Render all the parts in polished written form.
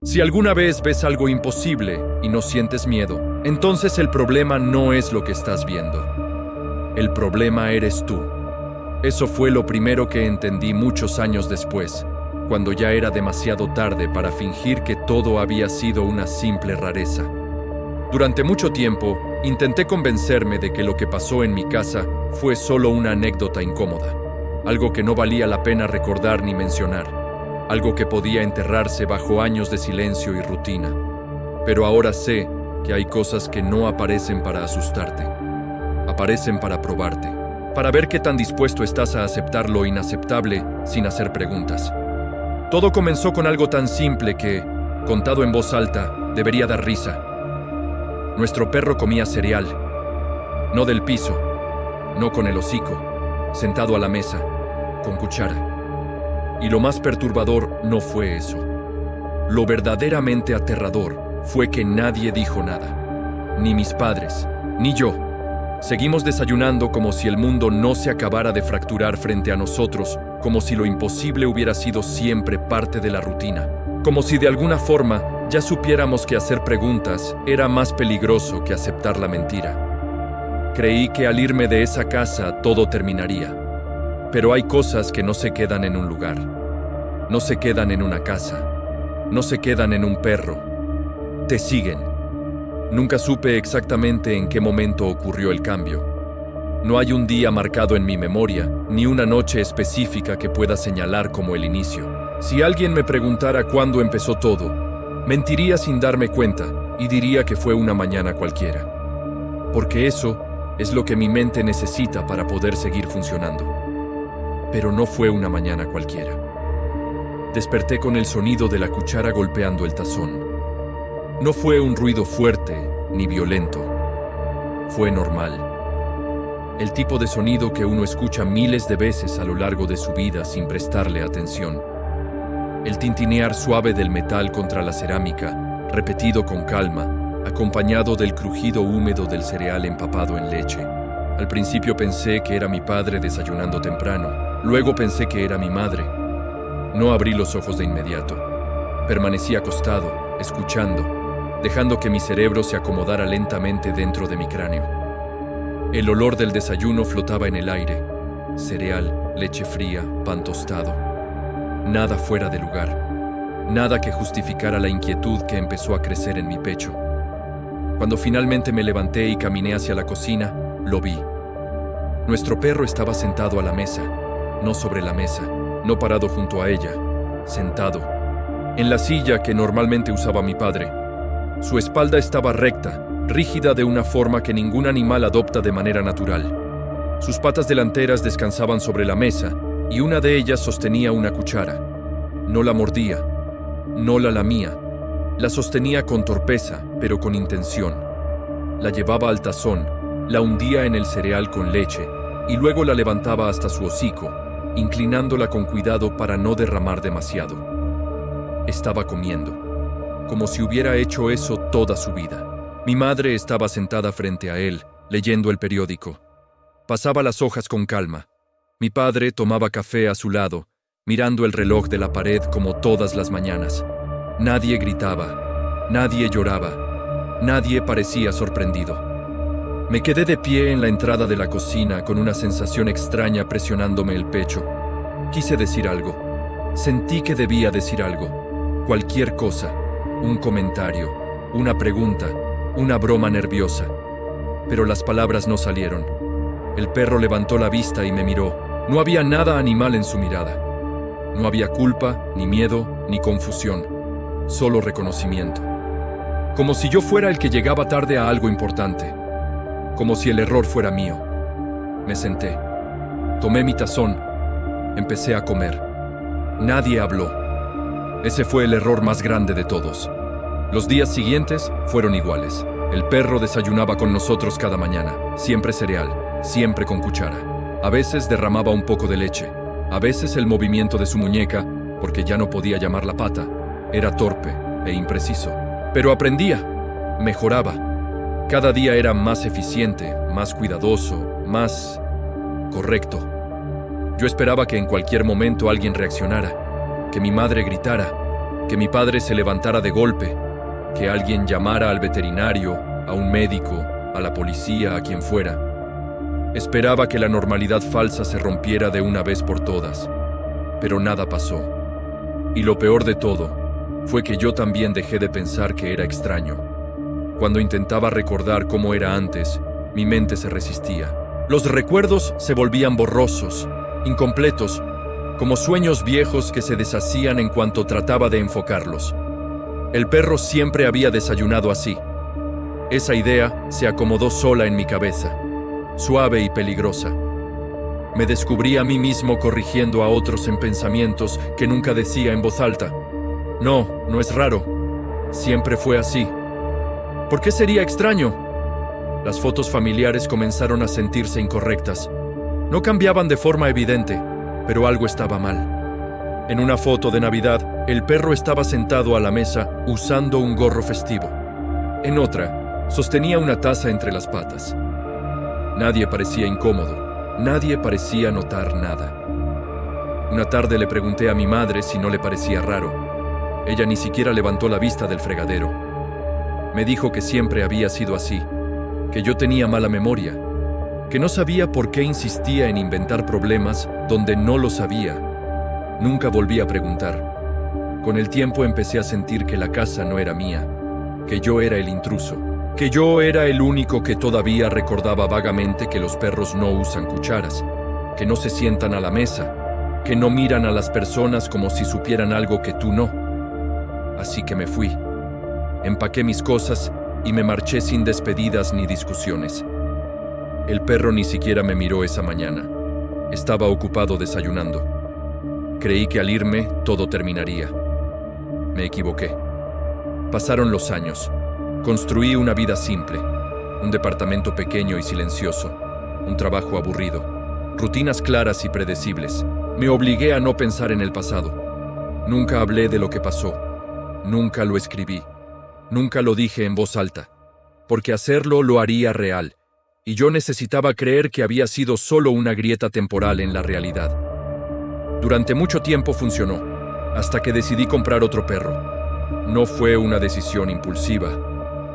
Si alguna vez ves algo imposible y no sientes miedo, entonces el problema no es lo que estás viendo. El problema eres tú. Eso fue lo primero que entendí muchos años después, cuando ya era demasiado tarde para fingir que todo había sido una simple rareza. Durante mucho tiempo, intenté convencerme de que lo que pasó en mi casa fue solo una anécdota incómoda, algo que no valía la pena recordar ni mencionar. Algo que podía enterrarse bajo años de silencio y rutina. Pero ahora sé que hay cosas que no aparecen para asustarte. Aparecen para probarte, para ver qué tan dispuesto estás a aceptar lo inaceptable sin hacer preguntas. Todo comenzó con algo tan simple que, contado en voz alta, debería dar risa. Nuestro perro comía cereal, no del piso, no con el hocico, sentado a la mesa, con cuchara. Y lo más perturbador no fue eso. Lo verdaderamente aterrador fue que nadie dijo nada. Ni mis padres, ni yo. Seguimos desayunando como si el mundo no se acabara de fracturar frente a nosotros, como si lo imposible hubiera sido siempre parte de la rutina. Como si de alguna forma ya supiéramos que hacer preguntas era más peligroso que aceptar la mentira. Creí que al irme de esa casa todo terminaría. Pero hay cosas que no se quedan en un lugar. No se quedan en una casa. No se quedan en un perro. Te siguen. Nunca supe exactamente en qué momento ocurrió el cambio. No hay un día marcado en mi memoria, ni una noche específica que pueda señalar como el inicio. Si alguien me preguntara cuándo empezó todo, mentiría sin darme cuenta y diría que fue una mañana cualquiera. Porque eso es lo que mi mente necesita para poder seguir funcionando. Pero no fue una mañana cualquiera. Desperté con el sonido de la cuchara golpeando el tazón. No fue un ruido fuerte ni violento. Fue normal. El tipo de sonido que uno escucha miles de veces a lo largo de su vida sin prestarle atención. El tintinear suave del metal contra la cerámica, repetido con calma, acompañado del crujido húmedo del cereal empapado en leche. Al principio pensé que era mi padre desayunando temprano. Luego pensé que era mi madre. No abrí los ojos de inmediato. Permanecí acostado, escuchando, dejando que mi cerebro se acomodara lentamente dentro de mi cráneo. El olor del desayuno flotaba en el aire. Cereal, leche fría, pan tostado. Nada fuera de lugar. Nada que justificara la inquietud que empezó a crecer en mi pecho. Cuando finalmente me levanté y caminé hacia la cocina, lo vi. Nuestro perro estaba sentado a la mesa. No sobre la mesa, no parado junto a ella, sentado, en la silla que normalmente usaba mi padre. Su espalda estaba recta, rígida de una forma que ningún animal adopta de manera natural. Sus patas delanteras descansaban sobre la mesa y una de ellas sostenía una cuchara. No la mordía, no la lamía, la sostenía con torpeza, pero con intención. La llevaba al tazón, la hundía en el cereal con leche y luego la levantaba hasta su hocico, inclinándola con cuidado para no derramar demasiado. Estaba comiendo, como si hubiera hecho eso toda su vida. Mi madre estaba sentada frente a él, leyendo el periódico. Pasaba las hojas con calma. Mi padre tomaba café a su lado, mirando el reloj de la pared como todas las mañanas. Nadie gritaba, nadie lloraba, nadie parecía sorprendido. Me quedé de pie en la entrada de la cocina con una sensación extraña presionándome el pecho. Quise decir algo. Sentí que debía decir algo. Cualquier cosa. Un comentario, una pregunta, una broma nerviosa. Pero las palabras no salieron. El perro levantó la vista y me miró. No había nada animal en su mirada. No había culpa, ni miedo, ni confusión. Solo reconocimiento. Como si yo fuera el que llegaba tarde a algo importante. Como si el error fuera mío. Me senté. Tomé mi tazón. Empecé a comer. Nadie habló. Ese fue el error más grande de todos. Los días siguientes fueron iguales. El perro desayunaba con nosotros cada mañana. Siempre cereal, siempre con cuchara. A veces derramaba un poco de leche. A veces el movimiento de su muñeca, porque ya no podía llamar la pata, era torpe e impreciso. Pero aprendía. Mejoraba. Cada día era más eficiente, más cuidadoso, más correcto. Yo esperaba que en cualquier momento alguien reaccionara, que mi madre gritara, que mi padre se levantara de golpe, que alguien llamara al veterinario, a un médico, a la policía, a quien fuera. Esperaba que la normalidad falsa se rompiera de una vez por todas, pero nada pasó. Y lo peor de todo fue que yo también dejé de pensar que era extraño. Cuando intentaba recordar cómo era antes, mi mente se resistía. Los recuerdos se volvían borrosos, incompletos, como sueños viejos que se deshacían en cuanto trataba de enfocarlos. El perro siempre había desayunado así. Esa idea se acomodó sola en mi cabeza, suave y peligrosa. Me descubrí a mí mismo corrigiendo a otros en pensamientos que nunca decía en voz alta. No, no es raro. Siempre fue así. ¿Por qué sería extraño? Las fotos familiares comenzaron a sentirse incorrectas. No cambiaban de forma evidente, pero algo estaba mal. En una foto de Navidad, el perro estaba sentado a la mesa usando un gorro festivo. En otra, sostenía una taza entre las patas. Nadie parecía incómodo. Nadie parecía notar nada. Una tarde le pregunté a mi madre si no le parecía raro. Ella ni siquiera levantó la vista del fregadero. Me dijo que siempre había sido así, que yo tenía mala memoria, que no sabía por qué insistía en inventar problemas donde no los había. Nunca volví a preguntar. Con el tiempo empecé a sentir que la casa no era mía, que yo era el intruso, que yo era el único que todavía recordaba vagamente que los perros no usan cucharas, que no se sientan a la mesa, que no miran a las personas como si supieran algo que tú no. Así que me fui. Empaqué mis cosas y me marché sin despedidas ni discusiones. El perro ni siquiera me miró esa mañana. Estaba ocupado desayunando. Creí que al irme todo terminaría. Me equivoqué. Pasaron los años. Construí una vida simple, un departamento pequeño y silencioso, un trabajo aburrido, rutinas claras y predecibles. Me obligué a no pensar en el pasado. Nunca hablé de lo que pasó. Nunca lo escribí. Nunca lo dije en voz alta, porque hacerlo lo haría real, y yo necesitaba creer que había sido solo una grieta temporal en la realidad. Durante mucho tiempo funcionó, hasta que decidí comprar otro perro. No fue una decisión impulsiva.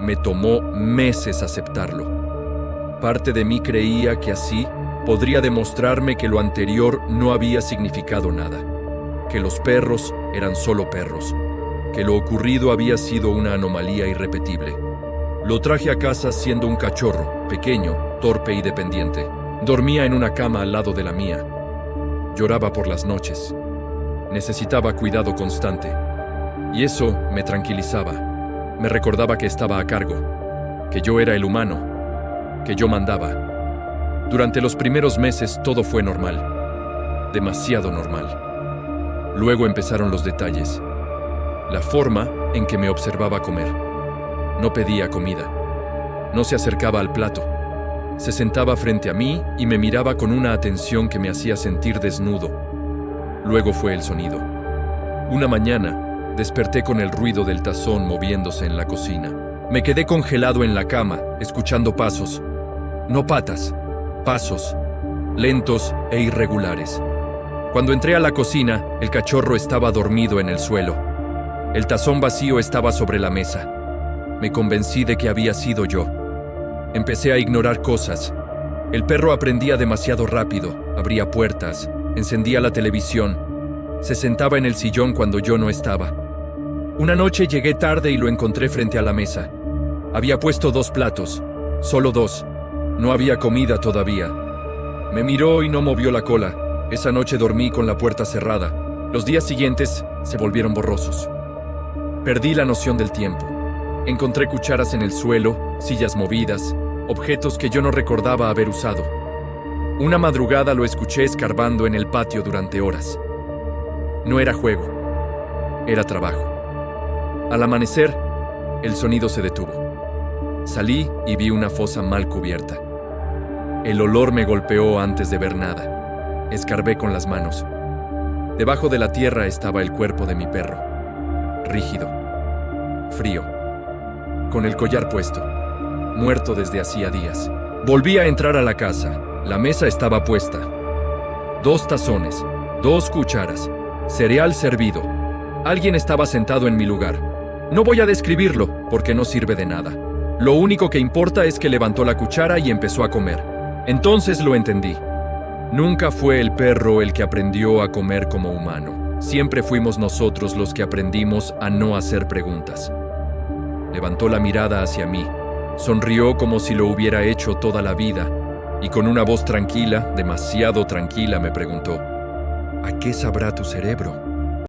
Me tomó meses aceptarlo. Parte de mí creía que así podría demostrarme que lo anterior no había significado nada, que los perros eran solo perros, que lo ocurrido había sido una anomalía irrepetible. Lo traje a casa siendo un cachorro, pequeño, torpe y dependiente. Dormía en una cama al lado de la mía. Lloraba por las noches. Necesitaba cuidado constante. Y eso me tranquilizaba. Me recordaba que estaba a cargo, que yo era el humano, que yo mandaba. Durante los primeros meses todo fue normal, demasiado normal. Luego empezaron los detalles. La forma en que me observaba comer. No pedía comida. No se acercaba al plato. Se sentaba frente a mí y me miraba con una atención que me hacía sentir desnudo. Luego fue el sonido. Una mañana, desperté con el ruido del tazón moviéndose en la cocina. Me quedé congelado en la cama, escuchando pasos. No patas, pasos, lentos e irregulares. Cuando entré a la cocina, el cachorro estaba dormido en el suelo. El tazón vacío estaba sobre la mesa. Me convencí de que había sido yo. Empecé a ignorar cosas. El perro aprendía demasiado rápido, abría puertas, encendía la televisión, se sentaba en el sillón cuando yo no estaba. Una noche llegué tarde y lo encontré frente a la mesa. Había puesto 2 platos, solo 2. No había comida todavía. Me miró y no movió la cola. Esa noche dormí con la puerta cerrada. Los días siguientes se volvieron borrosos. Perdí la noción del tiempo. Encontré cucharas en el suelo, sillas movidas, objetos que yo no recordaba haber usado. Una madrugada lo escuché escarbando en el patio durante horas. No era juego, era trabajo. Al amanecer, el sonido se detuvo. Salí y vi una fosa mal cubierta. El olor me golpeó antes de ver nada. Escarbé con las manos. Debajo de la tierra estaba el cuerpo de mi perro. Rígido, frío, con el collar puesto, muerto desde hacía días. Volví a entrar a la casa. La mesa estaba puesta. 2 tazones, 2 cucharas, cereal servido, Alguien estaba sentado en mi lugar. No voy a describirlo, porque no sirve de nada. Lo único que importa es que levantó la cuchara y empezó a comer. Entonces lo entendí. Nunca fue el perro el que aprendió a comer como humano. Siempre fuimos nosotros los que aprendimos a no hacer preguntas. Levantó la mirada hacia mí. Sonrió como si lo hubiera hecho toda la vida. Y con una voz tranquila, demasiado tranquila, me preguntó: ¿a qué sabrá tu cerebro?